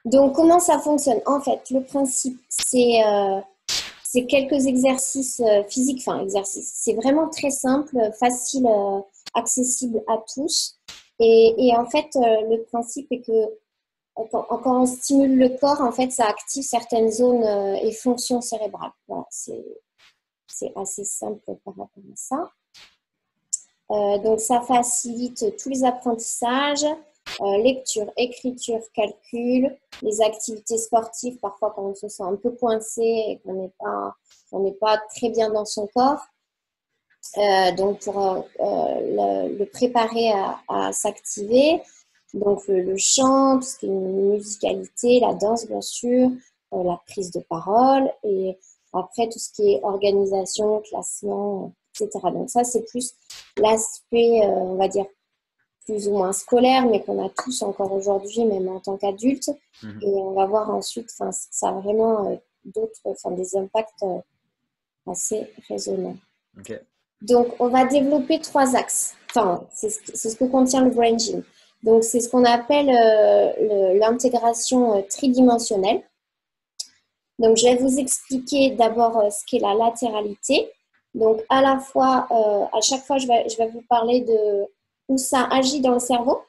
Donc, comment ça fonctionne? En fait, le principe, c'est quelques exercices physiques, enfin, exercices. C'est vraiment très simple, facile, accessible à tous. Et en fait, le principe est que quand on stimule le corps, en fait, ça active certaines zones et fonctions cérébrales. Voilà, c'est assez simple par rapport à ça. Donc, ça facilite tous les apprentissages, lecture, écriture, calcul, les activités sportives, parfois quand on se sent un peu coincé et qu'on n'est pas très bien dans son corps. Donc, pour le préparer à s'activer. Donc, le chant, tout ce qui est musicalité, la danse, bien sûr, la prise de parole et après, tout ce qui est organisation, classement, etc. Donc, ça, c'est plus l'aspect, on va dire, plus ou moins scolaire, mais qu'on a tous encore aujourd'hui, même en tant qu'adultes. Mhm. Et on va voir ensuite, ça a vraiment des impacts assez raisonnants. Ok. Donc, on va développer trois axes. Enfin, c'est ce que contient le Brain Gym. Donc, c'est ce qu'on appelle l'intégration tridimensionnelle. Donc, je vais vous expliquer d'abord ce qu'est la latéralité. Donc, à la fois, à chaque fois, je vais vous parler de où ça agit dans le cerveau.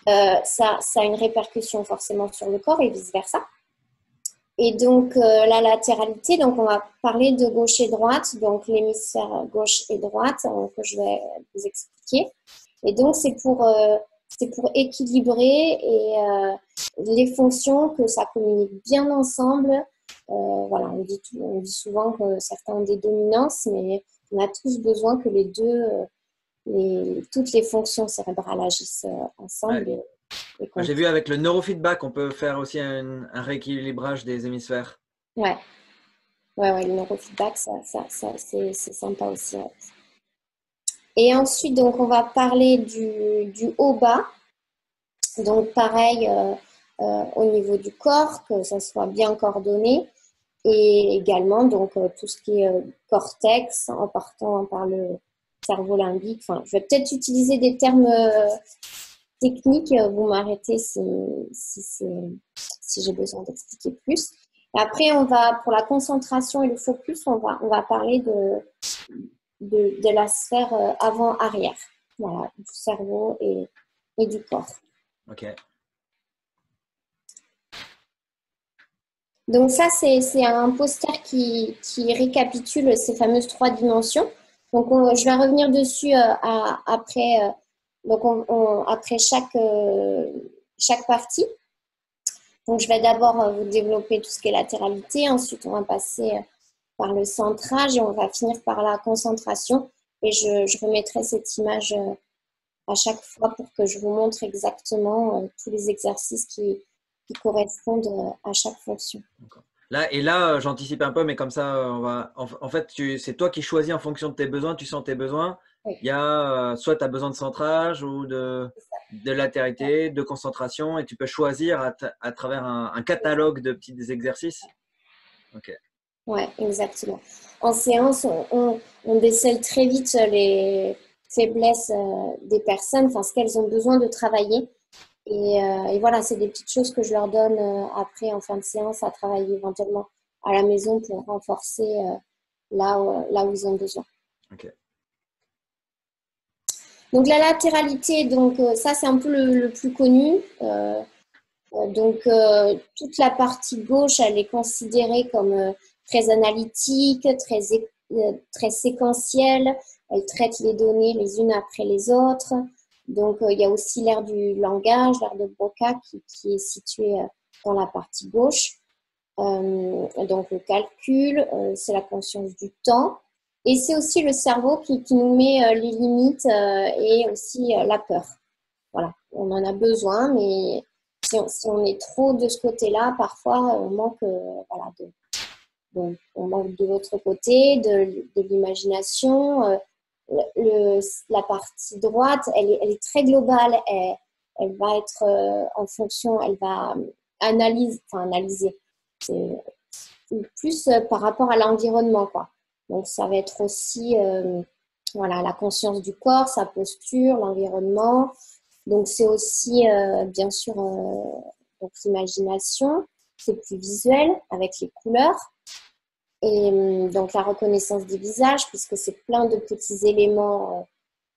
Ça a une répercussion forcément sur le corps et vice-versa. Et donc, la latéralité, donc on va parler de gauche et droite, donc l'hémisphère gauche et droite, que je vais vous expliquer. Et donc, c'est pour équilibrer les fonctions, que ça communique bien ensemble. Voilà, on dit souvent que certains ont des dominances, mais on a tous besoin que les deux, toutes les fonctions cérébrales agissent Ouais. ensemble. Moi, j'ai vu avec le neurofeedback, on peut faire aussi un rééquilibrage des hémisphères. Ouais, ouais, le neurofeedback, c'est sympa aussi. Ouais. Et ensuite, donc, on va parler du haut-bas. Donc, pareil, au niveau du corps, que ça soit bien coordonné. Et également, donc, tout ce qui est cortex, en partant par le cerveau limbique. Enfin, je vais peut-être utiliser des termes techniques. Vous m'arrêtez si j'ai besoin d'expliquer plus. Et après, pour la concentration et le focus, on va parler de la sphère avant-arrière, voilà, du cerveau et du corps. Ok. Donc ça, c'est un poster qui récapitule ces fameuses trois dimensions. Donc je vais revenir dessus après, après chaque partie. Donc je vais d'abord vous développer tout ce qui est latéralité. Ensuite, on va passer par le centrage et on va finir par la concentration. Et je remettrai cette image à chaque fois pour que je vous montre exactement tous les exercices qui correspondent à chaque fonction. Là, j'anticipe un peu, mais comme ça, en fait, c'est toi qui choisis en fonction de tes besoins, tu sens tes besoins. Oui. Il y a soit tu as besoin de centrage ou de latéralité, de concentration, et tu peux choisir à travers un catalogue de petits exercices. Ok. Ouais, exactement. En séance, on décèle très vite les faiblesses des personnes, enfin ce qu'elles ont besoin de travailler. Et voilà, c'est des petites choses que je leur donne après en fin de séance à travailler éventuellement à la maison pour renforcer là où ils ont besoin. Ok. Donc la latéralité, donc ça c'est un peu le plus connu. Toute la partie gauche, elle est considérée comme très analytique, très séquentielle. Elle traite les données les unes après les autres. Donc, il y a aussi l'aire du langage, l'aire de Broca qui est située dans la partie gauche. Donc, le calcul, c'est la conscience du temps. Et c'est aussi le cerveau qui nous met les limites et aussi la peur. Voilà, on en a besoin, mais si on est trop de ce côté-là, parfois on manque, voilà, on manque de l'autre côté, de l'imagination. La partie droite, elle est très globale. Elle va être en fonction, elle va analyser. C'est plus par rapport à l'environnement, quoi. Donc ça va être aussi voilà, la conscience du corps, sa posture, l'environnement. Donc c'est aussi bien sûr donc l'imagination, c'est plus visuel avec les couleurs. Et donc la reconnaissance des visages, puisque c'est plein de petits éléments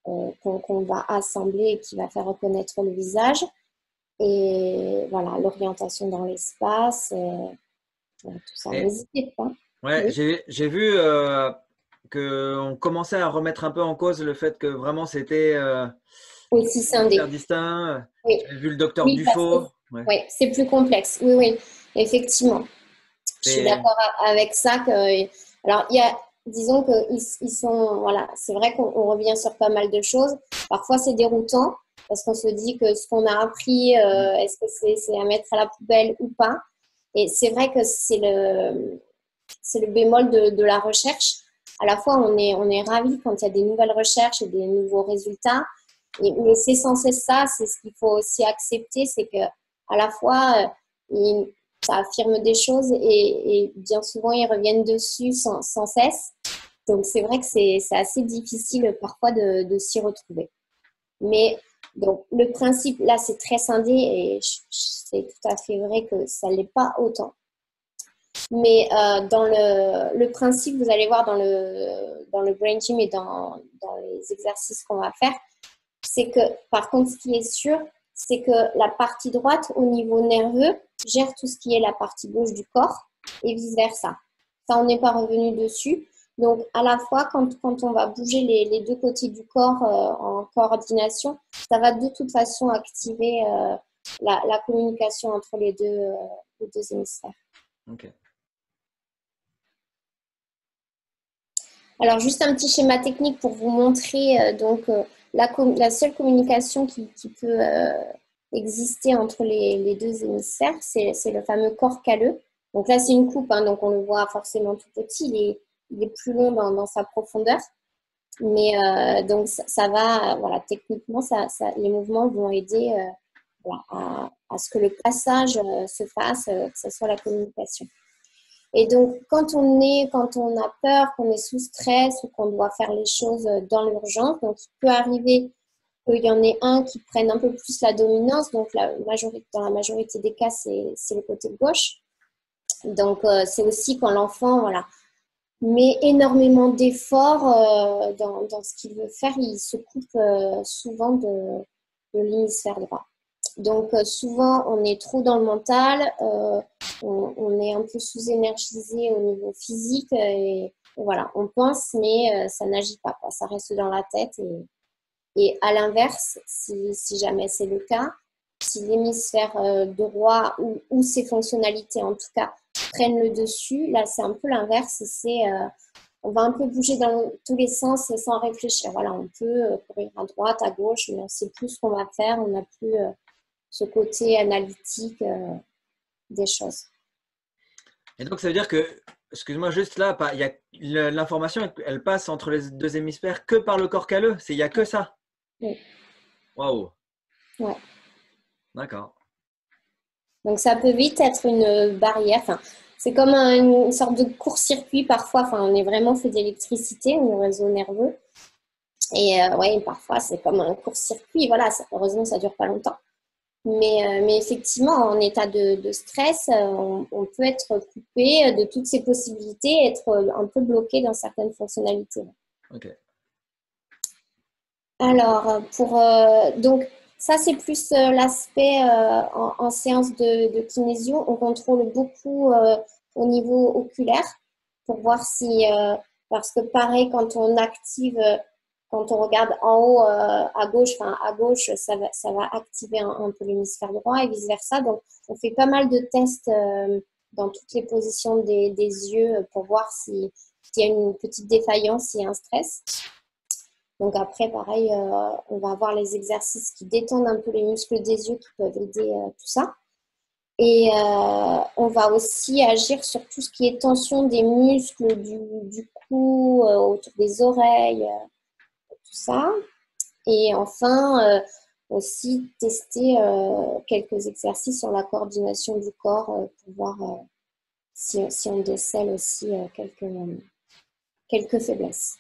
qu'on va assembler et qui va faire reconnaître le visage. Et voilà, l'orientation dans l'espace, tout ça. Et, N'hésitez pas. ouais, Oui, j'ai vu qu'on commençait à remettre un peu en cause le fait que vraiment c'était aussi hyper scindé. distinct. Oui, J'avais vu le docteur oui, parce que Dufaux. Ouais. oui, c'est plus complexe. Oui, oui, effectivement. Je suis C'est d'accord avec ça. Alors, il y a, disons qu'ils sont, voilà, c'est vrai qu'on revient sur pas mal de choses. Parfois, c'est déroutant parce qu'on se dit que ce qu'on a appris, est-ce que c'est à mettre à la poubelle ou pas? Et c'est vrai que c'est le bémol de la recherche. À la fois, on est ravis quand il y a des nouvelles recherches et des nouveaux résultats. Mais c'est censé ça, c'est ce qu'il faut aussi accepter, c'est que à la fois, ça affirme des choses et bien souvent, ils reviennent dessus sans cesse. Donc, c'est vrai que c'est assez difficile parfois de s'y retrouver. Mais donc, le principe, là, c'est très scindé et c'est tout à fait vrai que ça ne l'est pas autant. Mais dans le principe, vous allez voir dans le brain gym et dans les exercices qu'on va faire, c'est que, par contre, ce qui est sûr, c'est que la partie droite, au niveau nerveux, gère tout ce qui est la partie gauche du corps et vice-versa. Ça, on n'est pas revenu dessus. Donc, à la fois, quand on va bouger les deux côtés du corps en coordination, ça va de toute façon activer la communication entre les deux hémisphères. ok. Alors, juste un petit schéma technique pour vous montrer la seule communication qui peut exister entre les deux hémisphères, c'est le fameux corps calleux. Donc là, c'est une coupe, hein, donc on le voit forcément tout petit, il est plus long dans sa profondeur. Mais donc, ça va, voilà, techniquement, les mouvements vont aider voilà, à ce que le passage se fasse, que ce soit la communication. Et donc, quand on a peur, qu'on est sous stress ou qu'on doit faire les choses dans l'urgence, donc il peut arriver qu'il y en ait un qui prenne un peu plus la dominance. Donc, dans la majorité des cas, c'est le côté gauche. Donc, c'est aussi quand l'enfant, voilà, met énormément d'efforts dans ce qu'il veut faire, il se coupe souvent de l'hémisphère droit. Donc, souvent, on est trop dans le mental, on est un peu sous-énergisé au niveau physique et voilà, on pense, mais ça n'agit pas, quoi. Ça reste dans la tête. Et à l'inverse, si jamais c'est le cas, si l'hémisphère droit ou ses fonctionnalités en tout cas prennent le dessus, là c'est un peu l'inverse, on va un peu bouger dans tous les sens sans réfléchir. Voilà, on peut courir à droite, à gauche, mais on sait plus ce qu'on va faire, on n'a plus ce côté analytique des choses. Et donc, ça veut dire que, excuse-moi, juste là, il y a l'information, elle passe entre les deux hémisphères que par le corps calleux. Il n'y a que ça. Oui. Waouh. Ouais. D'accord. Donc ça peut vite être une barrière. Enfin, c'est comme une sorte de court-circuit parfois. Enfin, on est vraiment fait d'électricité, le réseau nerveux. Et ouais, parfois c'est comme un court-circuit. Voilà, heureusement ça dure pas longtemps. Mais effectivement, en état de stress, on peut être coupé de toutes ces possibilités, être un peu bloqué dans certaines fonctionnalités. Ok. Alors, donc, ça, c'est plus l'aspect en séance de kinésio. On contrôle beaucoup au niveau oculaire pour voir si, parce que pareil, quand on active, quand on regarde en haut à gauche, ça va activer un peu l'hémisphère droit et vice-versa. Donc, on fait pas mal de tests dans toutes les positions des yeux pour voir s'il y a une petite défaillance, s'il y a un stress. Donc après, pareil, on va avoir les exercices qui détendent un peu les muscles des yeux qui peuvent aider tout ça. Et on va aussi agir sur tout ce qui est tension des muscles du cou, autour des oreilles, tout ça. Et enfin, aussi tester quelques exercices sur la coordination du corps pour voir si on décèle aussi quelques faiblesses.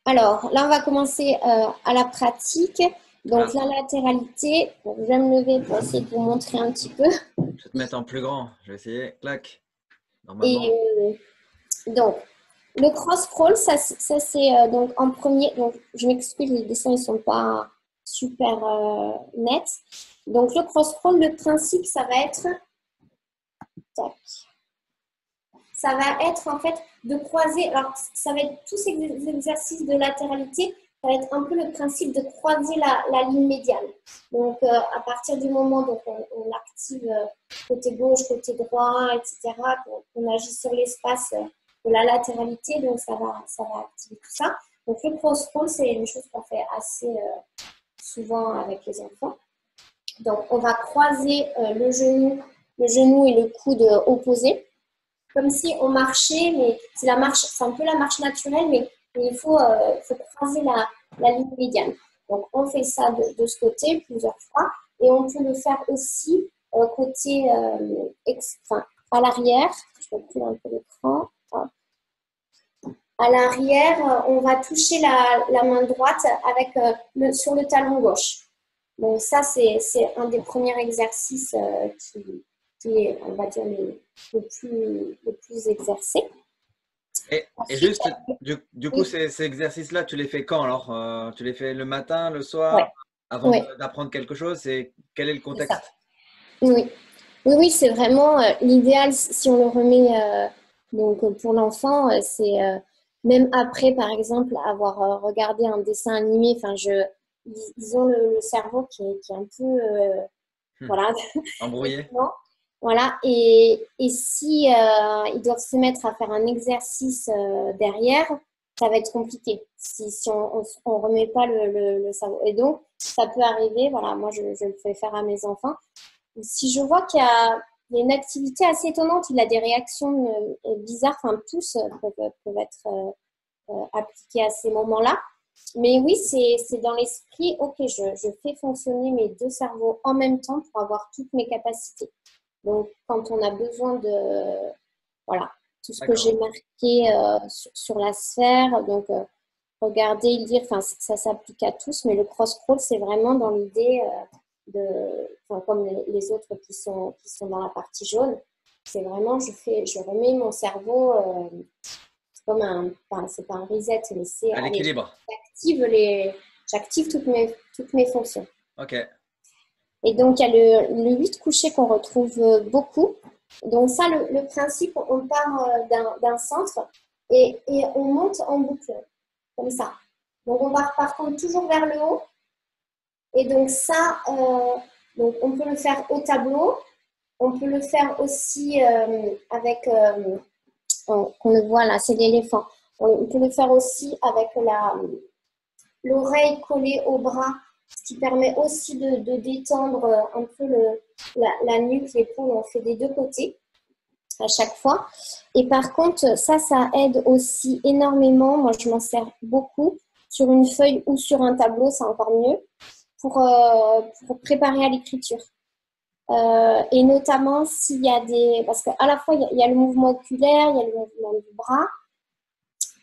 Alors, là, on va commencer à la pratique. Donc, la latéralité, bon, je vais me lever pour essayer de vous montrer un petit peu. Je vais te mettre en plus grand. Je vais essayer. Clac. Normalement. Et donc, le cross-crawl, ça c'est donc en premier. Donc, je m'excuse, les dessins ne sont pas super nets. Donc, le cross-crawl, le principe, ça va être. Tac. Ça va être en fait de croiser. Alors, ça va être tous ces exercices de latéralité. Ça va être un peu le principe de croiser la ligne médiane. Donc, à partir du moment où on active côté gauche, côté droit, etc., qu'on agit sur l'espace de la latéralité, donc ça va activer tout ça. Donc, le cross-roll, c'est une chose qu'on fait assez souvent avec les enfants. Donc, on va croiser le genou et le coude opposés, comme si on marchait, mais c'est un peu la marche naturelle, mais il faut croiser la ligne médiane. Donc, on fait ça de ce côté plusieurs fois, et on peut le faire aussi côté, à l'arrière. Je recule un peu l'écran. À l'arrière, on va toucher la main droite avec sur le talon gauche. Donc, ça, c'est un des premiers exercices qui est, on va dire, le plus exercé. Et juste, du coup, ces exercices-là, tu les fais quand alors? Tu les fais le matin, le soir, Ouais. avant Ouais. d'apprendre quelque chose? Quel est le contexte? Oui, c'est vraiment l'idéal si on le remet donc pour l'enfant, c'est même après, par exemple, avoir regardé un dessin animé. Enfin, ils ont le cerveau qui est un peu voilà. Embrouillé? Voilà, et si ils doivent se mettre à faire un exercice derrière, ça va être compliqué si on remet pas le cerveau. Et donc, ça peut arriver, voilà, moi je le fais faire à mes enfants. Si je vois qu'il y a une activité assez étonnante, il a des réactions bizarres, enfin tous peuvent être appliqués à ces moments-là. Mais oui, c'est dans l'esprit, ok, je fais fonctionner mes deux cerveaux en même temps pour avoir toutes mes capacités. Donc, quand on a besoin de, voilà, tout ce que j'ai marqué sur la sphère, donc regarder, lire, enfin, ça s'applique à tous, mais le cross-crawl, c'est vraiment dans l'idée comme les autres qui sont dans la partie jaune, c'est vraiment, je remets mon cerveau, c'est comme c'est pas un reset, mais c'est, à l'équilibre. J'active toutes mes fonctions. Ok. Et donc, il y a le 8 couché qu'on retrouve beaucoup. Donc ça, le principe, on part d'un centre et on monte en boucle, comme ça. Donc, on va par contre toujours vers le haut. Et donc ça, donc on peut le faire au tableau. On peut le faire aussi avec, qu'on le voit là, c'est l'éléphant. On peut le faire aussi avec l'oreille collée au bras, ce qui permet aussi de détendre un peu la nuque, l'épaule. On fait des deux côtés à chaque fois. Et par contre, ça aide aussi énormément. Moi, je m'en sers beaucoup sur une feuille ou sur un tableau, c'est encore mieux, pour préparer à l'écriture. Et notamment s'il y a parce qu'à la fois, il y a le mouvement oculaire, il y a le mouvement du bras,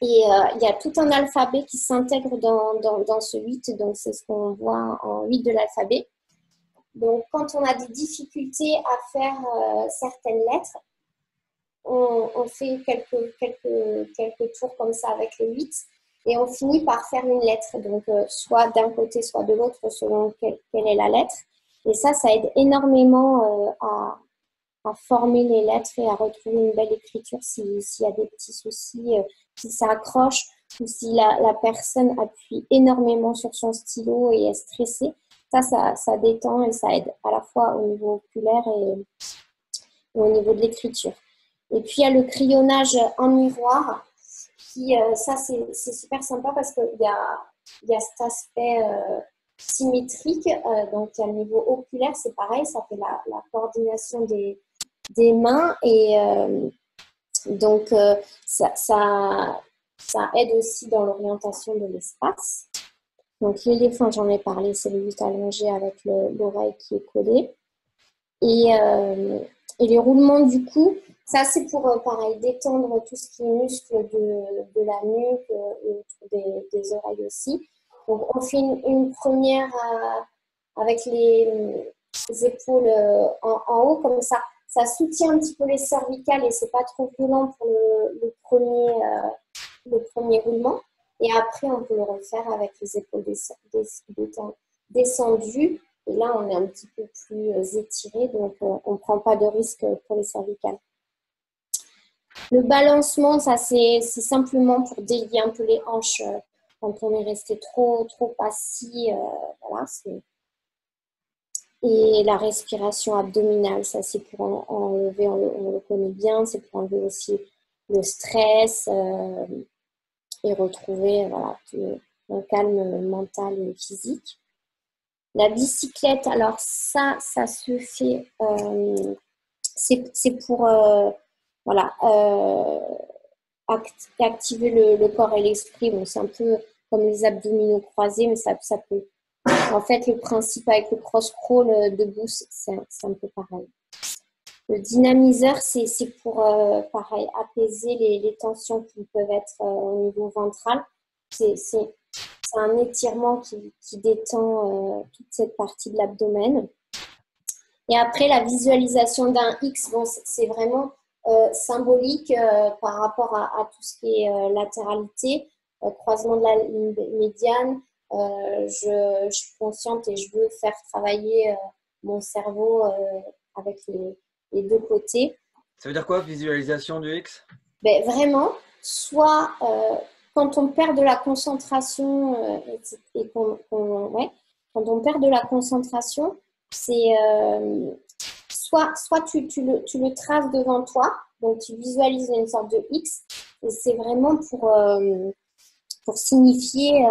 et il y a tout un alphabet qui s'intègre dans ce 8, donc c'est ce qu'on voit en 8 de l'alphabet. Donc, quand on a des difficultés à faire certaines lettres, on fait quelques tours comme ça avec le 8 et on finit par faire une lettre, donc soit d'un côté, soit de l'autre, selon quelle est la lettre. Et ça aide énormément à former les lettres et à retrouver une belle écriture s'il y a des petits soucis, si ça accroche ou si la personne appuie énormément sur son stylo et est stressée. Ça détend et ça aide à la fois au niveau oculaire et au niveau de l'écriture. Et puis, il y a le crayonnage en miroir qui, ça, c'est super sympa parce qu'il y a cet aspect symétrique. Donc, il y a le niveau oculaire, c'est pareil, ça fait la coordination des mains. Et donc, ça aide aussi dans l'orientation de l'espace. Donc, l'éléphant, j'en ai parlé, c'est le 8 allongé avec l'oreille qui est collée. Et les roulements du cou, ça c'est pour, pareil, détendre tout ce qui est muscle de la nuque et autour des oreilles aussi. Donc, on fait une première avec les épaules en haut, comme ça. Ça soutient un petit peu les cervicales et c'est pas trop violent pour le premier roulement. Et après, on peut le refaire avec les épaules descendues. Et là, on est un petit peu plus étiré, donc on ne prend pas de risque pour les cervicales. Le balancement, ça c'est simplement pour délier un peu les hanches quand on est resté trop assis. Voilà, et la respiration abdominale, ça c'est pour enlever, on le connaît bien, c'est pour enlever aussi le stress et retrouver voilà, un calme mental et physique. La bicyclette, alors ça se fait, c'est pour voilà, activer le corps et l'esprit. Bon, c'est un peu comme les abdominaux croisés, mais ça peut. En fait, le principe avec le cross-crawl debout, c'est un peu pareil. Le dynamiseur, c'est pour, pareil, apaiser les tensions qui peuvent être au niveau ventral. C'est un étirement qui détend toute cette partie de l'abdomen. Et après, la visualisation d'un X, bon, c'est vraiment symbolique par rapport à tout ce qui est latéralité, croisement de la ligne médiane. Je suis consciente et je veux faire travailler mon cerveau avec les deux côtés. Ça veut dire quoi, visualisation du X? Ben, vraiment, soit quand on perd de la concentration et ouais, quand on perd de la concentration, c'est soit tu le traces devant toi, donc tu visualises une sorte de X, et c'est vraiment pour signifier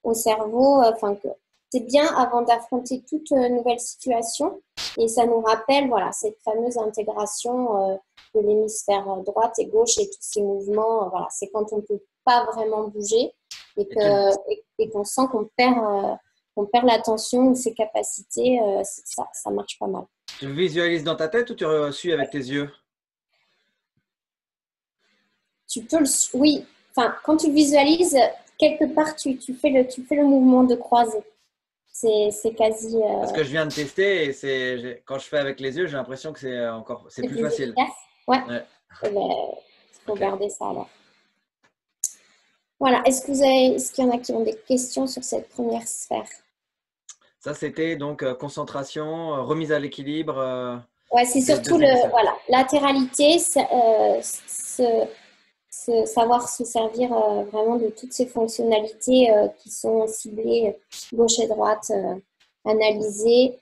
au cerveau que c'est bien avant d'affronter toute nouvelle situation, et ça nous rappelle voilà, cette fameuse intégration de l'hémisphère droite et gauche et tous ces mouvements. Voilà, c'est quand on ne peut pas vraiment bouger et qu'on sent qu'on perd l'attention ou ses capacités, ça marche pas mal. Tu le visualises dans ta tête ou tu suis avec tes yeux? Tu peux oui, quand tu le visualises, quelque part, tu fais le mouvement de croisée. C'est quasi. Parce que je viens de tester et quand je fais avec les yeux, j'ai l'impression que c'est plus facile. Efficace. Ouais. Ouais. Il faut garder ça alors. Voilà. Est-ce qu'il y en a qui ont des questions sur cette première sphère? Ça, c'était donc concentration, remise à l'équilibre. Ouais, c'est surtout latéralité, savoir se servir vraiment de toutes ces fonctionnalités qui sont ciblées gauche et droite, analysées,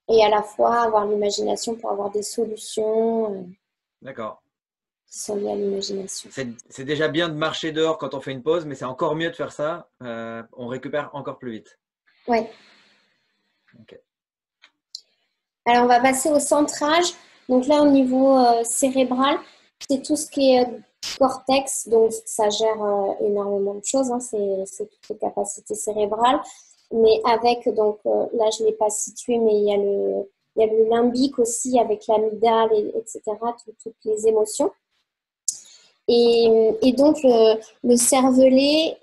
et à la fois avoir l'imagination pour avoir des solutions D'accord. qui sont liées à l'imagination. C'est déjà bien de marcher dehors quand on fait une pause, mais c'est encore mieux de faire ça. On récupère encore plus vite. Ouais. Okay. Alors, on va passer au centrage. Donc là, au niveau cérébral, c'est tout ce qui est cortex. Donc, ça gère énormément de choses. Hein. C'est toutes les capacités cérébrales. Mais avec, donc là, je ne l'ai pas situé, mais il y a le limbique aussi avec l'amygdale, etc., toutes les émotions. Et donc, le cervelet,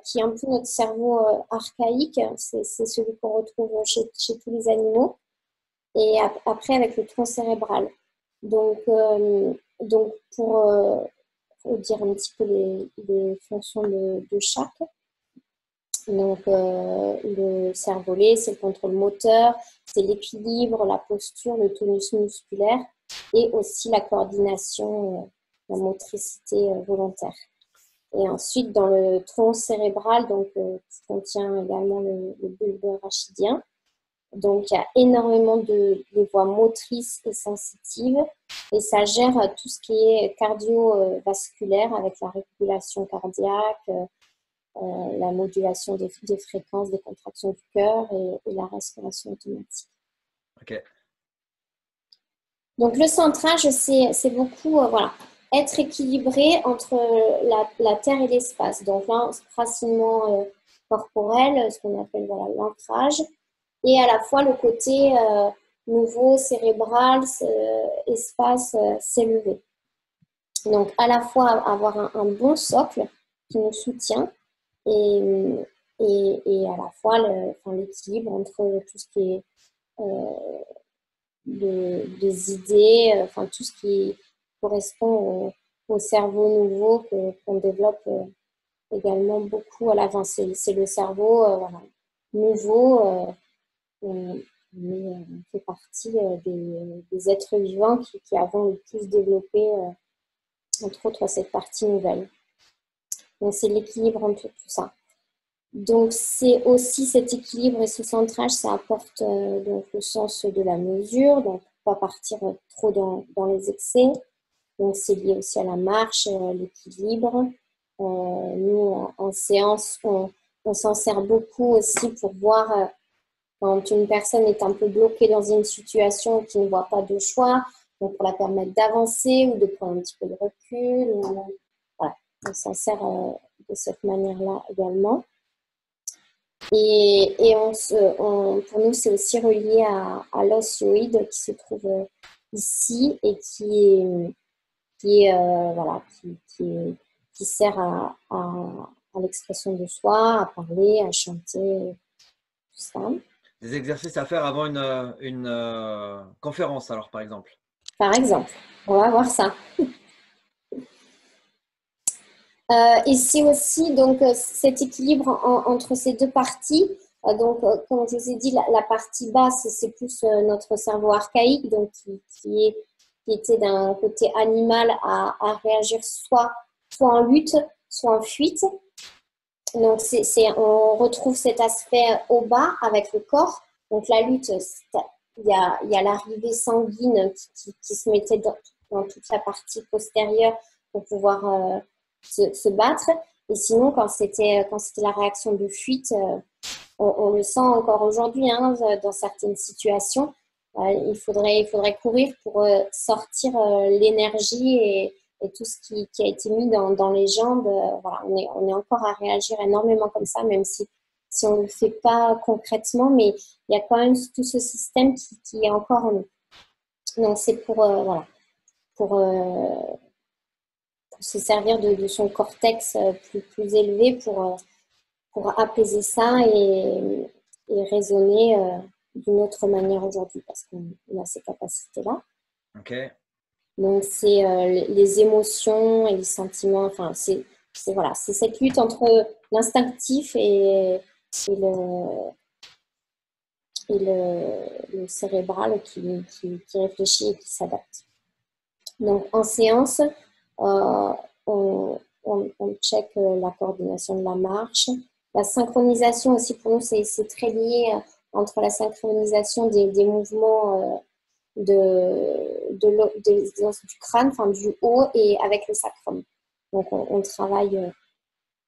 qui est un peu notre cerveau archaïque, c'est celui qu'on retrouve chez tous les animaux. Et après, avec le tronc cérébral. Donc pour dire un petit peu les fonctions de chaque. Donc, le cervelet, c'est le contrôle moteur, c'est l'équilibre, la posture, le tonus musculaire et aussi la coordination, la motricité volontaire. Et ensuite, dans le tronc cérébral, donc, qui contient également le bulbe rachidien, donc il y a énormément de voies motrices et sensitives et ça gère tout ce qui est cardiovasculaire avec la régulation cardiaque, la modulation des fréquences, des contractions du cœur et la respiration automatique. Okay. Donc le centrage, c'est beaucoup être équilibré entre la terre et l'espace. Donc l'enracinement corporel, ce qu'on appelle l'ancrage, et à la fois le côté nouveau, cérébral, espace s'élever. Donc à la fois avoir un bon socle qui nous soutient, et et à la fois l'équilibre entre tout ce qui est des idées, tout ce qui correspond au cerveau nouveau qu'on développe également beaucoup à l'avance. C'est le cerveau nouveau. On fait partie des êtres vivants qui avons le plus développé, entre autres, cette partie nouvelle. Donc, c'est l'équilibre entre tout ça. Donc, c'est aussi cet équilibre et ce centrage, ça apporte donc le sens de la mesure, donc pas partir trop dans les excès. Donc, c'est lié aussi à la marche, l'équilibre. Nous, en séance, on s'en sert beaucoup aussi pour voir quand une personne est un peu bloquée dans une situation qui ne voit pas de choix, donc pour la permettre d'avancer ou de prendre un petit peu de recul. Voilà, on s'en sert de cette manière-là également. Et pour nous, c'est aussi relié à l'os hyoïde qui se trouve ici et qui sert à l'expression de soi, à parler, à chanter, tout ça. Des exercices à faire avant une conférence, alors, par exemple. Par exemple, on va voir ça. Et c'est aussi donc cet équilibre entre ces deux parties. Comme je vous ai dit, la partie basse, c'est plus notre cerveau archaïque, donc qui était d'un côté animal à réagir soit en lutte, soit en fuite. Donc, on retrouve cet aspect au bas avec le corps. Donc, la lutte, il y a l'arrivée sanguine qui se mettait dans toute la partie postérieure pour pouvoir se battre. Et sinon, quand c'était la réaction de fuite, on le sent encore aujourd'hui dans certaines situations. Il faudrait courir pour sortir l'énergie et tout ce qui a été mis dans les jambes. Voilà, on est encore à réagir énormément comme ça, même si on ne le fait pas concrètement, mais il y a quand même tout ce système qui est encore en nous. Donc c'est pour se servir de son cortex plus élevé pour apaiser ça et raisonner d'une autre manière aujourd'hui parce qu'on a ces capacités-là. Ok. Donc, c'est les émotions et les sentiments. Enfin, c'est cette lutte entre l'instinctif et le cérébral qui réfléchit et qui s'adapte. Donc, en séance, on check la coordination de la marche. La synchronisation aussi, pour nous, c'est très lié entre la synchronisation des mouvements des os du crâne, enfin du haut, et avec le sacrum. Donc, on travaille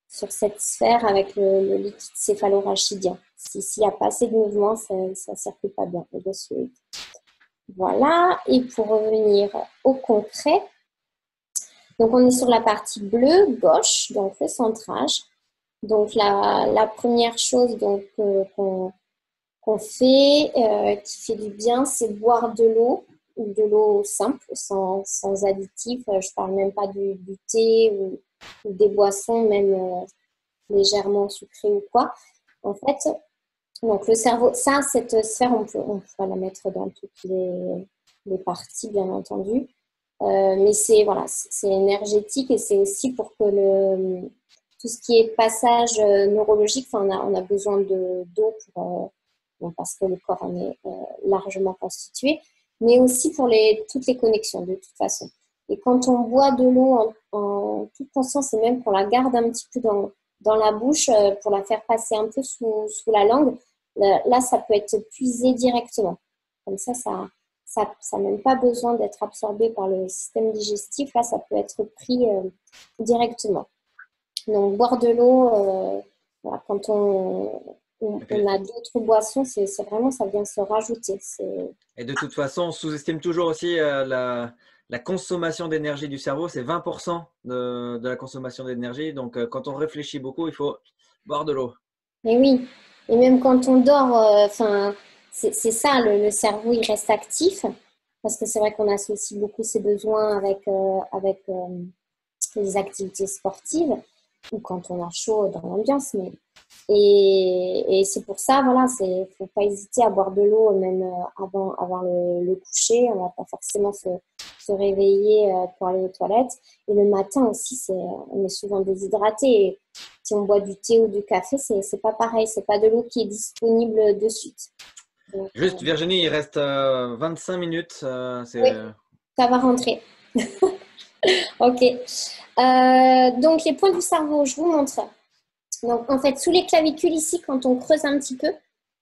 sur cette sphère avec le liquide céphalorachidien. S'il n'y a pas assez de mouvement, ça ne circule pas bien. Voilà. Et pour revenir au concret, donc on est sur la partie bleue, gauche, donc le centrage. Donc, la première chose qu'on fait, qui fait du bien, c'est boire de l'eau, ou de l'eau simple, sans additifs. Je ne parle même pas du thé ou des boissons, même légèrement sucrées ou quoi. En fait, donc le cerveau, cette sphère, on pourra la mettre dans toutes les parties, bien entendu. Mais c'est énergétique et c'est aussi pour que tout ce qui est passage neurologique, on a besoin d'eau parce que le corps en est largement constitué, mais aussi pour toutes les connexions de toute façon. Et quand on boit de l'eau en toute conscience et même qu'on la garde un petit peu dans la bouche pour la faire passer un peu sous la langue, là, ça peut être puisé directement. Comme ça n'a même pas besoin d'être absorbé par le système digestif. Là, ça peut être pris directement. Donc, boire de l'eau, quand on a d'autres boissons, c'est vraiment, ça vient se rajouter. Et de toute façon, on sous-estime toujours aussi la consommation d'énergie du cerveau. C'est 20% de la consommation d'énergie. Donc, quand on réfléchit beaucoup, il faut boire de l'eau. Et oui, et même quand on dort, c'est ça, le cerveau, il reste actif. Parce que c'est vrai qu'on associe beaucoup ses besoins avec les activités sportives. ou quand on a chaud dans l'ambiance. Et c'est pour ça, voilà, il ne faut pas hésiter à boire de l'eau même avant le coucher. On ne va pas forcément se réveiller pour aller aux toilettes. Et le matin aussi, on est souvent déshydraté. Et si on boit du thé ou du café, c'est pas pareil. C'est pas de l'eau qui est disponible de suite. Donc, Juste, Virginie, il reste 25 minutes. oui, ça va rentrer. Ok. Donc, les points du cerveau, je vous montre. Donc, en fait, sous les clavicules ici, quand on creuse un petit peu,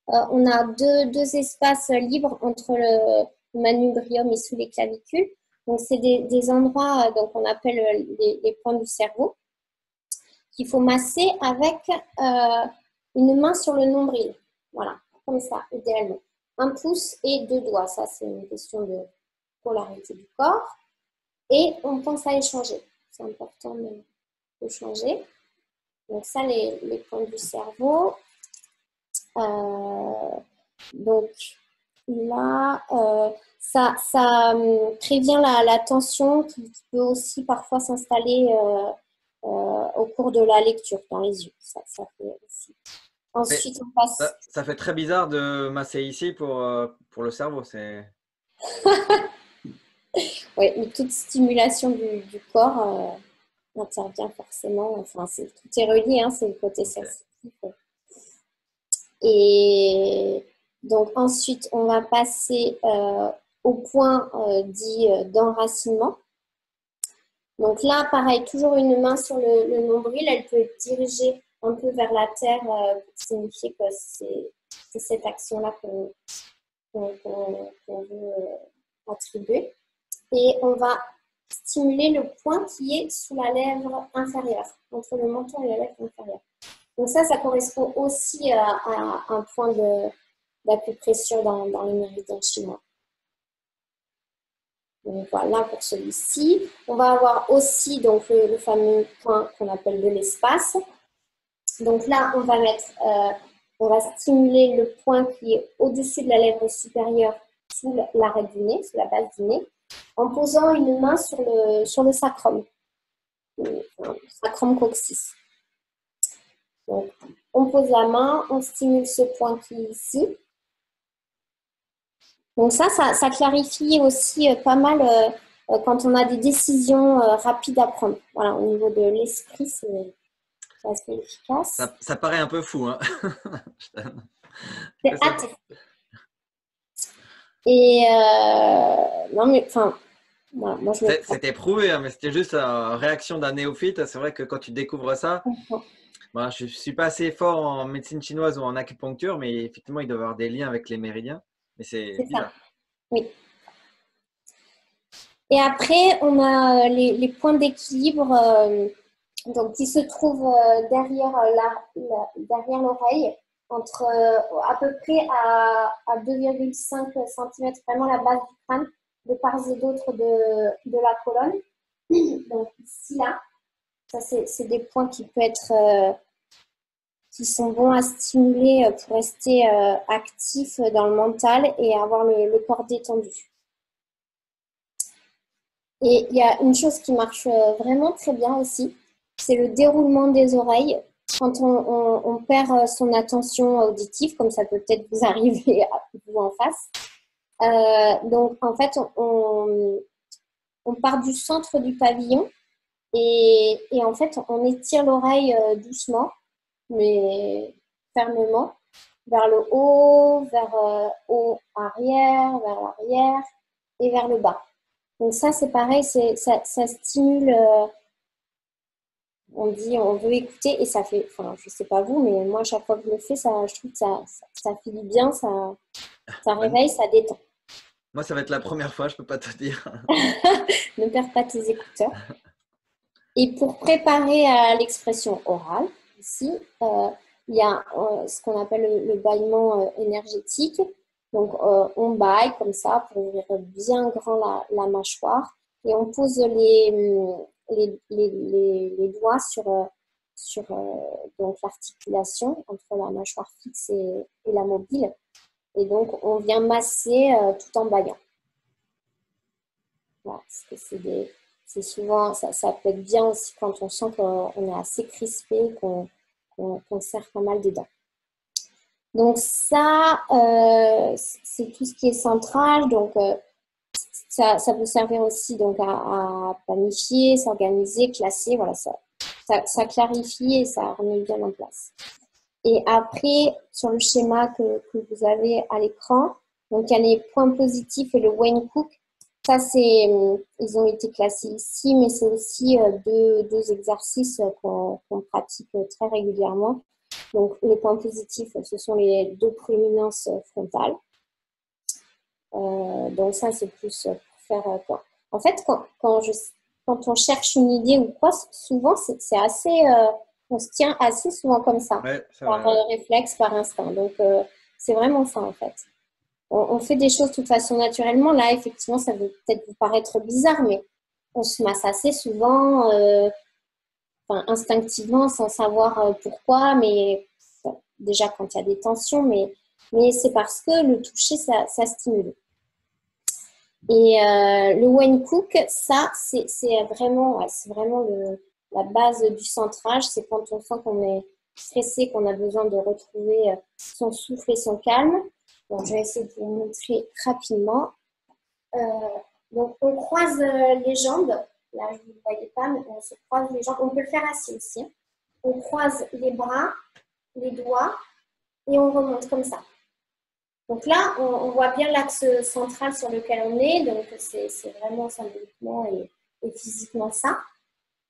on a deux espaces libres entre le manubrium et sous les clavicules. Donc, c'est des endroits donc on appelle les points du cerveau qu'il faut masser avec une main sur le nombril. Voilà, comme ça, idéalement. Un pouce et 2 doigts. Ça, c'est une question de polarité du corps. Et on pense à échanger. C'est important de changer. Donc ça, les points du cerveau. Donc là, ça prévient la tension qui peut aussi parfois s'installer au cours de la lecture dans les yeux. Ça fait aussi. Ensuite, on passe. Ça fait très bizarre de masser ici pour le cerveau. Oui, mais toute stimulation du corps intervient forcément. Enfin, tout est relié, hein, c'est le côté sensitif. Et donc ensuite, on va passer au point dit d'enracinement. Donc là, pareil, toujours une main sur le nombril, elle peut être dirigée un peu vers la terre pour signifier que c'est cette action-là qu'on veut attribuer. Et on va stimuler le point qui est sous la lèvre inférieure, entre le menton et la lèvre inférieure. Donc ça correspond aussi à un point d'acupression dans les méridiens chinois. Donc voilà pour celui-ci. On va avoir aussi donc, le fameux point qu'on appelle de l'espace. Donc là, on va stimuler le point qui est au-dessus de la lèvre supérieure sous l'arête du nez, sous la base du nez, en posant une main sur le sacrum, sacrum coccyx. Donc, on pose la main, on stimule ce point qui est ici. Donc ça clarifie aussi pas mal quand on a des décisions rapides à prendre. Voilà, au niveau de l'esprit, c'est assez efficace. Ça paraît un peu fou, hein. C'est hâte. Et non, mais enfin, voilà, moi je me C'était prouvé, hein, mais c'était juste une réaction d'un néophyte. C'est vrai que quand tu découvres ça, moi, je ne suis pas assez fort en médecine chinoise ou en acupuncture, mais effectivement, il doit y avoir des liens avec les méridiens. Mais c'est bizarre. ça. Oui. Et après, on a les points d'équilibre donc, qui se trouvent derrière l'oreille, entre à peu près à 2,5 cm, vraiment la base du crâne, de part et d'autre de la colonne. Donc ici, là, ça c'est des points qui sont bons à stimuler pour rester actif dans le mental et avoir le corps détendu. Et il y a une chose qui marche vraiment très bien aussi, c'est le déroulement des oreilles. Quand on perd son attention auditive, comme ça peut peut-être vous arriver à vous en face. Donc, en fait, on part du centre du pavillon et en fait, on étire l'oreille doucement, mais fermement, vers le haut, vers haut arrière, vers l'arrière et vers le bas. Donc ça, c'est pareil, ça stimule, on dit, on veut écouter et ça fait, enfin, je sais pas vous, mais moi, à chaque fois que je le fais, je trouve que ça fait du bien, ça réveille, ça détend. Moi, ça va être la première fois, je peux pas te dire. Ne perds pas tes écouteurs. Et pour préparer à l'expression orale, ici, il y a ce qu'on appelle le bâillement énergétique. Donc, on bâille comme ça pour ouvrir bien grand la mâchoire et on pose les doigts sur donc l'articulation entre la mâchoire fixe et la mobile. Et donc, on vient masser tout en bâillant. Voilà, parce que c'est souvent, ça peut être bien aussi quand on sent qu'on est assez crispé, qu'on serre pas mal dedans. Donc ça, c'est tout ce qui est centrage. Donc ça peut servir aussi donc à planifier, s'organiser, classer. Voilà, ça clarifie et ça remet bien en place. Et après, sur le schéma que vous avez à l'écran, donc il y a les points positifs et le Wayne Cook. Ça, ils ont été classés ici, mais c'est aussi deux exercices qu'on pratique très régulièrement. Donc, les points positifs, ce sont les deux prééminences frontales. Donc, ça, c'est plus pour faire quoi. En fait, quand on cherche une idée ou quoi, souvent, c'est assez... on se tient assez souvent comme ça, Ouais, par vrai. réflexe, par instinct. Donc, c'est vraiment ça, en fait. On fait des choses de toute façon naturellement. Là, effectivement, ça peut peut-être vous paraître bizarre, mais on se masse assez souvent, instinctivement, sans savoir pourquoi, mais déjà quand il y a des tensions, mais c'est parce que le toucher, ça stimule. Et le Wayne Cook, ça, c'est vraiment la base du centrage. C'est quand on sent qu'on est stressé, qu'on a besoin de retrouver son souffle et son calme. Donc, je vais essayer de vous montrer rapidement. Donc, on croise les jambes. Là, je ne vous voyez pas, mais on se croise les jambes. On peut le faire assis aussi. On croise les bras, les doigts, et on remonte comme ça. Donc là, on voit bien l'axe central sur lequel on est. Donc, c'est vraiment symboliquement et physiquement ça.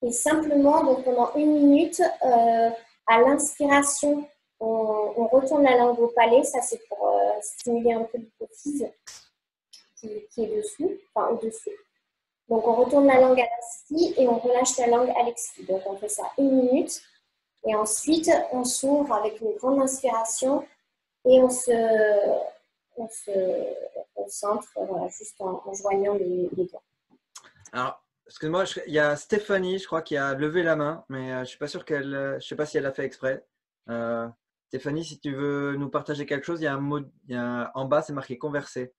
Et simplement, donc pendant 1 minute, à l'inspiration, on retourne la langue au palais. Ça, c'est pour stimuler un peu l'hypophyse qui est dessous, enfin au-dessus. Donc, on retourne la langue à l'inspi et on relâche la langue à l'expi. Donc, on fait ça 1 minute. Et ensuite, on s'ouvre avec une grande inspiration et on centre, voilà, juste en joignant les doigts. Alors, excuse-moi, il y a Stéphanie, je crois, qui a levé la main, mais je suis pas sûr je sais pas si elle a fait exprès. Stéphanie, si tu veux nous partager quelque chose, il y a en bas, c'est marqué converser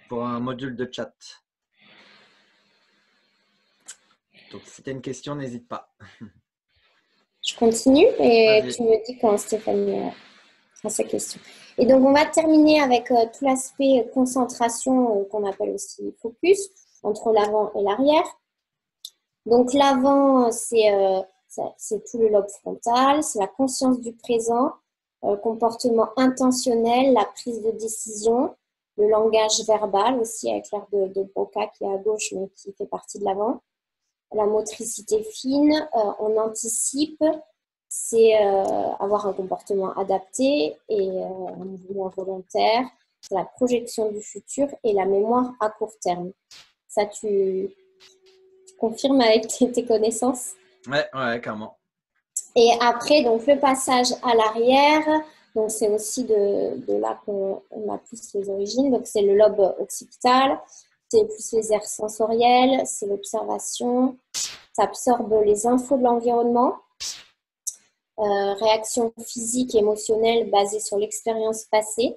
pour un module de chat. Donc, si tu as une question, n'hésite pas. Je continue et tu me dis quand Stéphanie a sa question. Et donc, on va terminer avec tout l'aspect concentration qu'on appelle aussi focus entre l'avant et l'arrière. Donc, l'avant, c'est tout le lobe frontal, c'est la conscience du présent, comportement intentionnel, la prise de décision, le langage verbal aussi avec l'air de Broca qui est à gauche mais qui fait partie de l'avant. La motricité fine, on anticipe, c'est avoir un comportement adapté et un mouvement volontaire, c'est la projection du futur et la mémoire à court terme. Ça, tu confirmes avec tes connaissances? Ouais, carrément. Et après, donc le passage à l'arrière, donc c'est aussi de là qu'on a plus les origines. Donc c'est le lobe occipital, c'est plus les aires sensorielles, c'est l'observation, ça absorbe les infos de l'environnement, réactions physiques et émotionnelles basées sur l'expérience passée.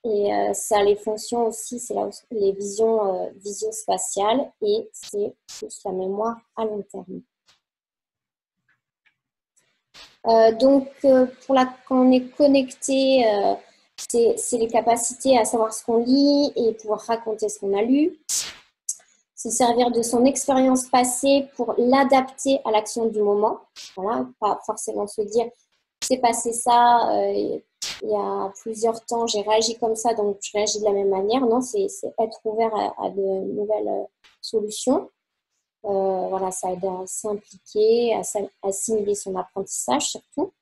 Et ça a les fonctions aussi, c'est les visions visio-spatiales et c'est plus la mémoire à long terme. Donc, quand on est connecté, c'est les capacités à savoir ce qu'on lit et pouvoir raconter ce qu'on a lu. Se servir de son expérience passée pour l'adapter à l'action du moment. Voilà, pas forcément se dire c'est passé ça, il y a plusieurs temps, j'ai réagi comme ça, donc je réagis de la même manière. Non, c'est être ouvert à de nouvelles solutions. Voilà, ça aide à s'impliquer, à assimiler son apprentissage surtout.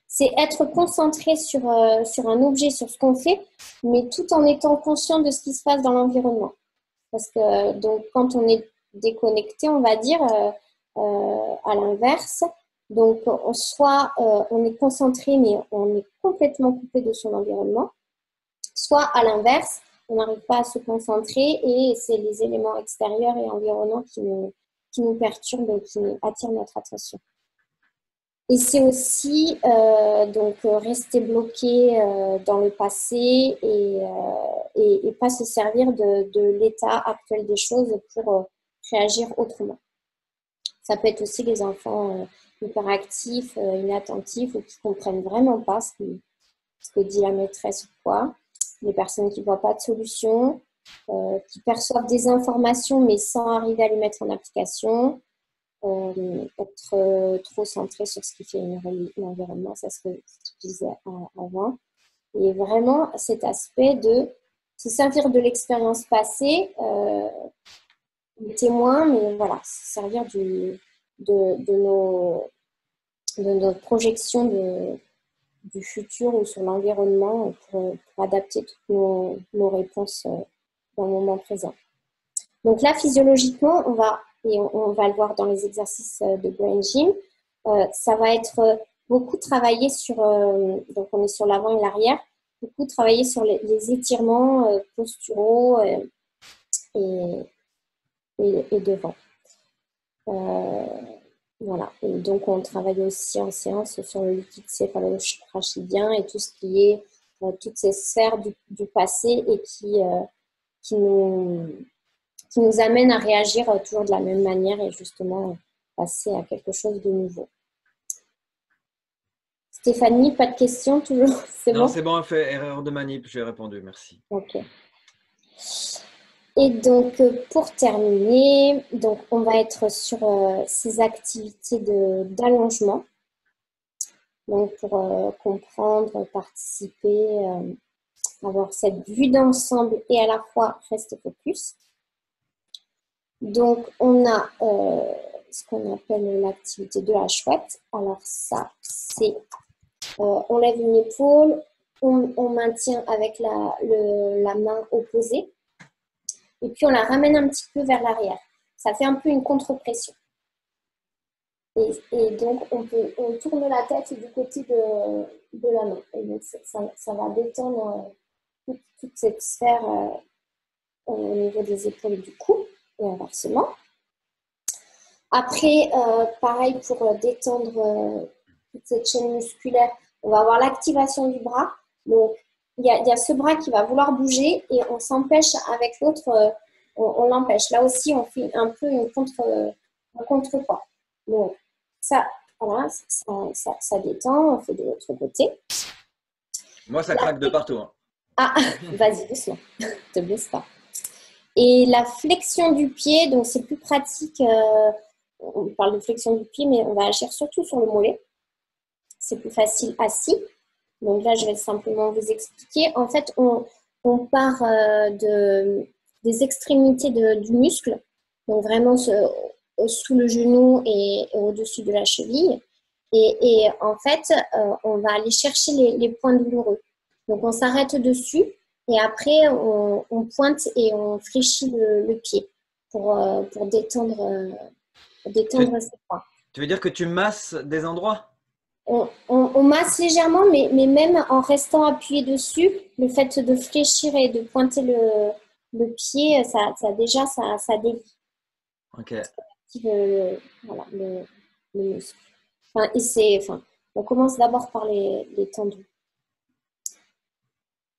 C'est être concentré sur un objet, sur ce qu'on fait, mais tout en étant conscient de ce qui se passe dans l'environnement. Parce que donc, quand on est déconnecté, on va dire, à l'inverse, donc soit on est concentré, mais on est complètement coupé de son environnement, soit à l'inverse, on n'arrive pas à se concentrer et c'est les éléments extérieurs et environnants qui nous perturbent et qui attirent notre attention. Et c'est aussi donc rester bloqué dans le passé et pas se servir de l'état actuel des choses pour réagir autrement. Ça peut être aussi les enfants hyperactifs, inattentifs ou qui ne comprennent vraiment pas ce que dit la maîtresse ou quoi. Les personnes qui ne voient pas de solution, qui perçoivent des informations mais sans arriver à les mettre en application. Être trop centré sur ce qui fait l'environnement, c'est ce que je disais avant. Et vraiment, cet aspect de se servir de l'expérience passée, témoin, mais voilà, se servir de notre projection du futur ou sur l'environnement pour adapter toutes nos réponses dans le moment présent. Donc là, physiologiquement, on va le voir dans les exercices de Brain Gym, ça va être beaucoup travaillé sur, donc on est sur l'avant et l'arrière, beaucoup travailler sur les étirements posturaux et devant. Voilà. Et donc, on travaille aussi en séance sur le liquide céphalorachidien et tout ce qui est toutes ces sphères du passé et qui nous amènent à réagir toujours de la même manière et justement passer à quelque chose de nouveau. Stéphanie, pas de questions toujours? Non, bon, c'est bon, elle fait erreur de manip, j'ai répondu, merci. Ok. Et donc, pour terminer, donc, on va être sur ces activités d'allongement. Donc, pour comprendre, participer, avoir cette vue d'ensemble et à la fois rester focus. Donc, on a ce qu'on appelle l'activité de la chouette. Alors, ça, c'est on lève une épaule, on maintient avec la main opposée. Et puis, on la ramène un petit peu vers l'arrière. Ça fait un peu une contre-pression. Et donc, on tourne la tête du côté de la main. Et donc, ça va détendre toute cette sphère au niveau des épaules et du cou, et inversement. Après, pareil, pour détendre toute cette chaîne musculaire, on va avoir l'activation du bras. Donc, il y a ce bras qui va vouloir bouger et on s'empêche avec l'autre, on l'empêche. Là aussi, on fait un peu un contrepoids. Donc, ça, voilà, ça détend, on fait de l'autre côté. Moi, ça craque de partout. Hein. Ah, vas-y, doucement, ne te blesse pas. Et la flexion du pied, donc c'est plus pratique, on parle de flexion du pied, mais on va agir surtout sur le mollet. C'est plus facile assis. Donc là, je vais simplement vous expliquer. En fait, on part des extrémités du muscle, donc vraiment sous le genou et au-dessus de la cheville. Et en fait, on va aller chercher les points douloureux. Donc, on s'arrête dessus et après, on pointe et on fléchit le pied pour détendre ces points. Tu veux dire que tu masses des endroits? On masse légèrement, mais même en restant appuyé dessus, le fait de fléchir et de pointer le pied, ça délie. Ok. Voilà, le muscle. On commence d'abord par les tendons.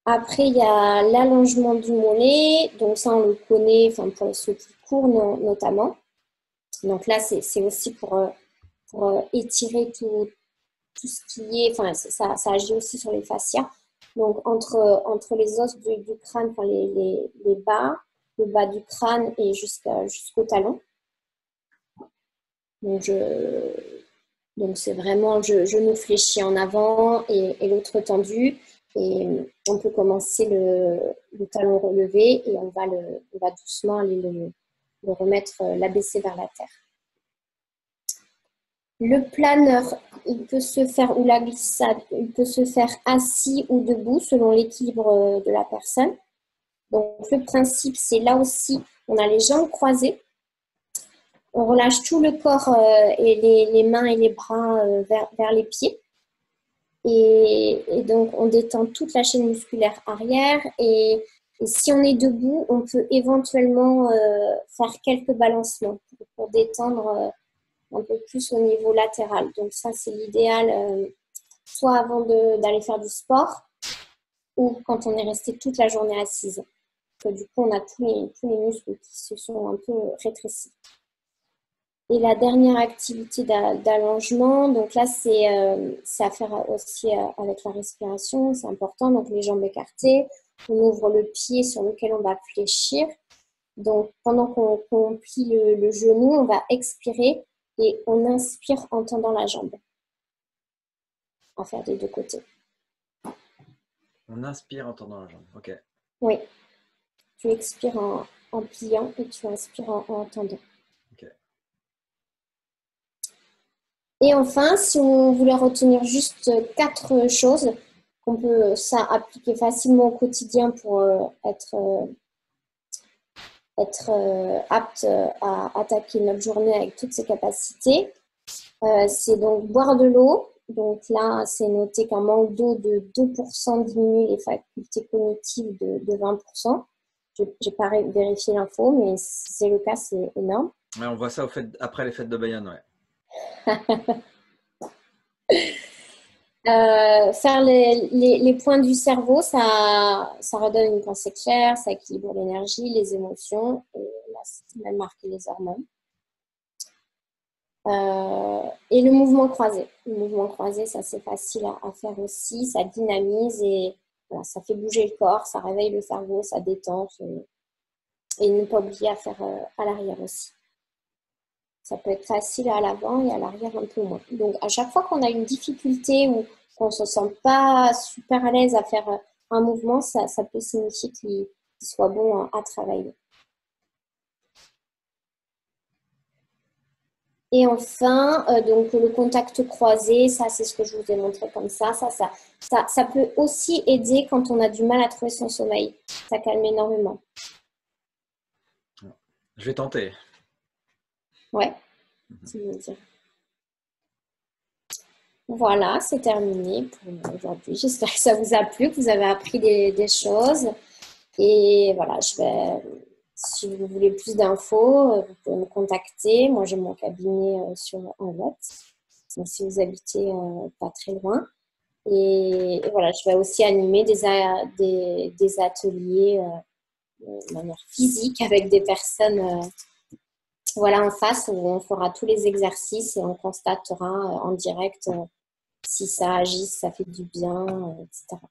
Après, il y a l'allongement du mollet. Donc ça, on le connaît, pour ceux qui courent notamment. Donc là, c'est aussi pour étirer tout ce qui est, ça agit aussi sur les fascias. Donc entre les os du crâne, les bas, le bas du crâne et jusqu'au talon. Donc c'est vraiment genou fléchi en avant et l'autre tendu. Et on peut commencer le talon relevé et on va doucement aller le remettre, l'abaisser vers la terre. Le planeur, il peut se faire, ou la glissade, il peut se faire assis ou debout selon l'équilibre de la personne. Donc le principe, c'est là aussi, on a les jambes croisées. On relâche tout le corps et les mains et les bras vers les pieds. Et donc, on détend toute la chaîne musculaire arrière. Et si on est debout, on peut éventuellement faire quelques balancements pour détendre un peu plus au niveau latéral. Donc ça, c'est l'idéal, soit avant d'aller faire du sport ou quand on est resté toute la journée assise. que du coup, on a tous les muscles qui se sont un peu rétrécis. Et la dernière activité d'allongement, donc là, c'est à faire aussi avec la respiration, c'est important. Donc, les jambes écartées, on ouvre le pied sur lequel on va fléchir. Donc, pendant qu'on plie le genou, on va expirer et on inspire en tendant la jambe. On va faire des deux côtés. On inspire en tendant la jambe. Ok. Oui. Tu expires en pliant et tu inspires en tendant. Ok. Et enfin, si on voulait retenir juste 4 choses qu'on peut appliquer facilement au quotidien pour être apte à attaquer notre journée avec toutes ses capacités, c'est donc boire de l'eau. Donc là, c'est noté qu'un manque d'eau de 2% diminue les facultés cognitives de 20%. Je n'ai pas vérifié l'info, mais si c'est le cas, c'est énorme. Ouais, on voit ça après les fêtes de Bayonne, ouais. Faire les points du cerveau, ça redonne une pensée claire, ça équilibre l'énergie, les émotions, et là, c'est même marqué les hormones. Et le mouvement croisé. Le mouvement croisé, ça c'est facile à faire aussi, ça dynamise et voilà, ça fait bouger le corps, ça réveille le cerveau, ça détend. Et ne pas oublier à faire à l'arrière aussi. Ça peut être facile à l'avant et à l'arrière un peu moins. Donc, à chaque fois qu'on a une difficulté ou qu'on ne se sent pas super à l'aise à faire un mouvement, ça peut signifier qu'il soit bon à travailler. Et enfin, donc le contact croisé, ça c'est ce que je vous ai montré comme ça. Ça peut aussi aider quand on a du mal à trouver son sommeil. Ça calme énormément. Je vais tenter. Ouais, c'est bien dire. Voilà, c'est terminé pour aujourd'hui. J'espère que ça vous a plu, que vous avez appris des choses. Et voilà, si vous voulez plus d'infos, vous pouvez me contacter. Moi, j'ai mon cabinet sur Anglette, donc si vous habitez pas très loin. Et voilà, je vais aussi animer des ateliers de manière physique avec des personnes en face où on fera tous les exercices et on constatera en direct si ça agit, si ça fait du bien, etc.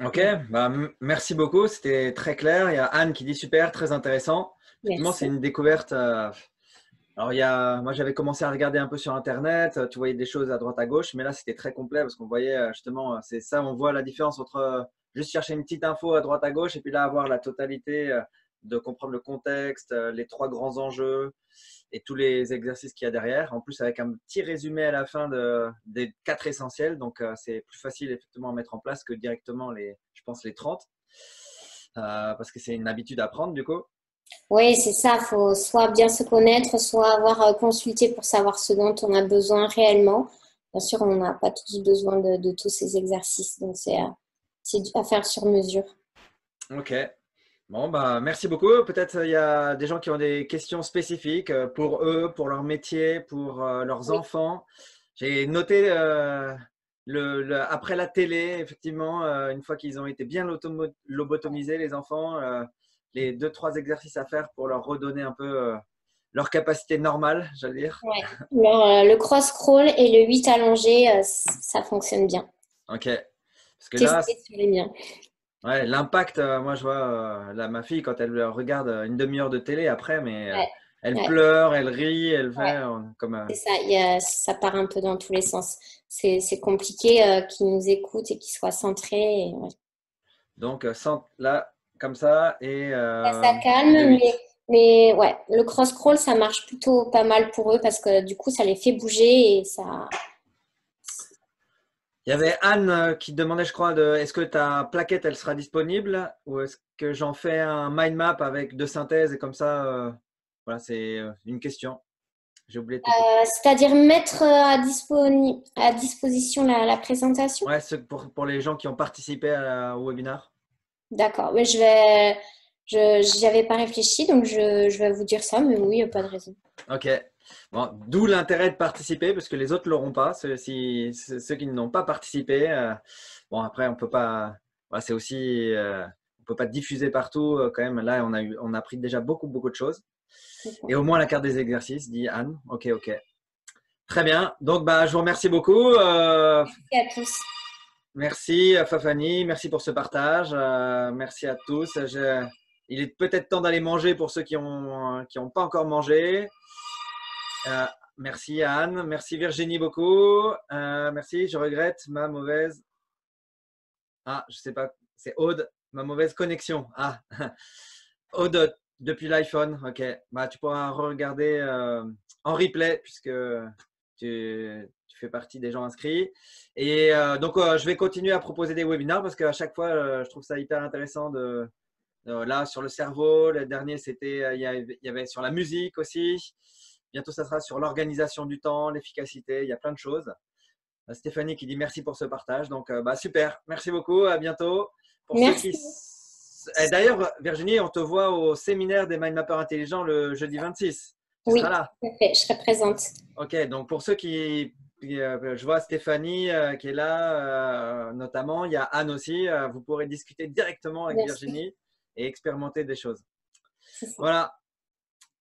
Ok, bah, merci beaucoup, c'était très clair. Il y a Anne qui dit super, très intéressant. Effectivement, c'est une découverte. Alors, moi, j'avais commencé à regarder un peu sur Internet, tu voyais des choses à droite à gauche, mais là, c'était très complet parce qu'on voyait justement, c'est ça, on voit la différence entre juste chercher une petite info à droite à gauche et puis là, avoir la totalité, de comprendre le contexte, les 3 grands enjeux et tous les exercices qu'il y a derrière. En plus, avec un petit résumé à la fin des 4 essentiels. Donc, c'est plus facile effectivement à mettre en place que directement je pense, les 30 parce que c'est une habitude à prendre du coup. Oui, c'est ça. Il faut soit bien se connaître, soit avoir consulté pour savoir ce dont on a besoin réellement. Bien sûr, on n'a pas tous besoin de tous ces exercices. Donc, c'est à faire sur mesure. Ok. Bon, bah, merci beaucoup. Peut-être il y a des gens qui ont des questions spécifiques pour eux, pour leur métier, pour leurs Oui. enfants. J'ai noté après la télé, effectivement, une fois qu'ils ont été bien lobotomisés, les enfants, les 2-3 exercices à faire pour leur redonner un peu leur capacité normale, j'allais dire. Ouais. Le cross-crawl et le 8 allongé, ça fonctionne bien. Ok. Parce que là, Testez sur les miens. ouais, l'impact, moi je vois là, ma fille quand elle regarde une demi-heure de télé après, mais Ouais. elle Ouais. pleure, elle rit, elle fait Ouais. comme. C'est ça, ça part un peu dans tous les sens. C'est compliqué qu'ils nous écoutent et qu'ils soient centrés. Ouais. Donc là, comme ça, Ça le calme, 8. mais ouais, le cross-crawl, ça marche plutôt pas mal pour eux parce que du coup, ça les fait bouger et ça. Il y avait Anne qui demandait, je crois, est-ce que ta plaquette, elle sera disponible ou est-ce que j'en fais un mind map avec 2 synthèses et comme ça, voilà, c'est une question. J'ai oublié de te poser. C'est-à-dire mettre à disposition la présentation. Ouais, pour les gens qui ont participé au webinaire. D'accord, mais j'y avais pas réfléchi, donc je vais vous dire ça, mais oui, il n'y a pas de raison. Ok. Bon, d'où l'intérêt de participer, parce que les autres ne l'auront pas, ceux qui n'ont pas participé. Bon, après, on peut pas. Voilà, c'est aussi. ne peut pas diffuser partout. Quand même, là, on a appris déjà beaucoup de choses. Et au moins la carte des exercices, dit Anne. Ok, ok. Très bien. Donc, je vous remercie beaucoup. Merci à tous. Merci Fafani, merci pour ce partage. Merci à tous. Il est peut-être temps d'aller manger pour ceux qui ont pas encore mangé. Merci Anne, merci Virginie beaucoup. Merci, je regrette ma mauvaise. Ah, je sais pas, c'est Aude, ma mauvaise connexion. Ah, Aude depuis l'iPhone. Ok, tu pourras regarder en replay puisque tu fais partie des gens inscrits. Et donc, je vais continuer à proposer des webinaires parce qu'à chaque fois, je trouve ça hyper intéressant là, sur le cerveau. Le dernier, c'était, il y avait sur la musique aussi. Bientôt, ça sera sur l'organisation du temps, l'efficacité. Il y a plein de choses. Stéphanie qui dit merci pour ce partage. Donc, super. Merci beaucoup. À bientôt. Pour Merci. D'ailleurs, Virginie, on te voit au séminaire des Mind Mappers intelligents le jeudi 26. Tu oui, seras là. tout à fait. Je serai présente. Ok, donc pour ceux je vois Stéphanie qui est là, notamment. Il y a Anne aussi. Vous pourrez discuter directement avec Virginie et expérimenter des choses. Voilà.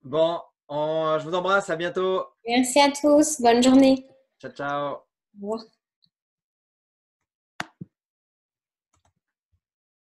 Bon, je vous embrasse. À bientôt. Merci à tous. Bonne journée. Ciao, ciao. Au revoir.